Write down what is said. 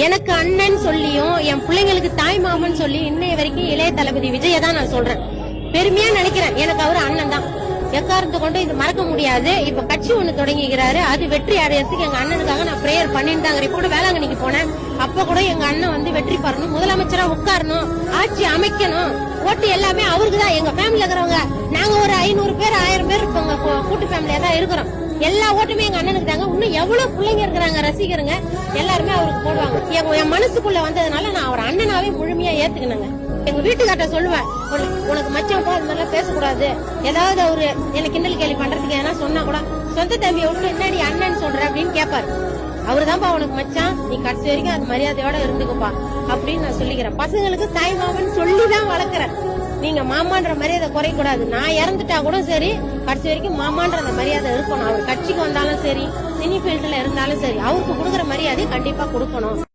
எனக்கு அண்ணன் சொல்லியும் என் பிள்ளைங்களுக்கு தாய் மாமன் சொல்லி இன்னைய வரைக்கும் இளைய தளபதி விஜய தான் நான் சொல்றேன். பெருமையா நினைக்கிறேன். எனக்கு அவரு அண்ணன் தான். எக்காரத்து கொண்டு இது மறக்க முடியாது. இப்ப கட்சி ஒண்ணு தொடங்கிக்கிறாரு. அது வெற்றி அடையறதுக்கு எங்க அண்ணனுக்காக நான் பிரேயர் பண்ணிட்டு தாங்க. இப்போ கூட வேளாங்கண்ணிக்கு போனேன். அப்ப கூட எங்க அண்ணன் வந்து வெற்றி பெறணும், முதலமைச்சரா உட்காரணும், ஆட்சி அமைக்கணும். ஓட்டு எல்லாமே அவருக்கு தான். எங்க ஃபேமிலில இருக்கிறவங்க நாங்க ஒரு 500 பேர் 1000 பேர் இருப்போங்க. கூட்டு ஃபேமிலியா தான் இருக்கிறோம். எல்லா ஓட்டுமே எங்க அண்ணனுக்கு தாங்க. இன்னும் எவ்வளவு பிள்ளைங்க இருக்கிறாங்க ரசிகருங்க, எல்லாருமே அவருக்கு போடுவாங்க. என் மனசுக்குள்ள வந்ததுனால நான் அவர் அண்ணனாவே முழுமையா ஏத்துக்கினேங்க. எங்க வீட்டுக்கார்ட்ட சொல்லுவேன், உனக்கு மச்சம் போ, அது மாதிரிலாம் பேசக்கூடாது. ஏதாவது அவரு எனக்கு கிண்டல் கேள்வி பண்றதுக்கு ஏன்னா சொன்னா கூட சொந்த தம்பியை விட்டு என்னடி அண்ணன் சொல்ற அப்படின்னு கேட்பாரு. அவருதான்ப்பா உனக்கு மச்சான், நீ கடைசி வரைக்கும் அது மரியாதையோட இருந்துக்குப்பா அப்படின்னு நான் சொல்லிக்கிறேன். பசங்களுக்கு தாய் மாமன் சொல்லிதான் வளர்க்கறேன். நீங்க மாமான்ற மரியாதை குறைய கூடாது. நான் இறந்துட்டா கூட சரி, கடைசி வரைக்கும் மாமான்ற அந்த மரியாதை இருக்கணும். அவர் கட்சிக்கு வந்தாலும் சரி, சினி ஃபீல்டுல இருந்தாலும் சரி, அவருக்கு கொடுக்குற மரியாதை கண்டிப்பா கொடுக்கணும்.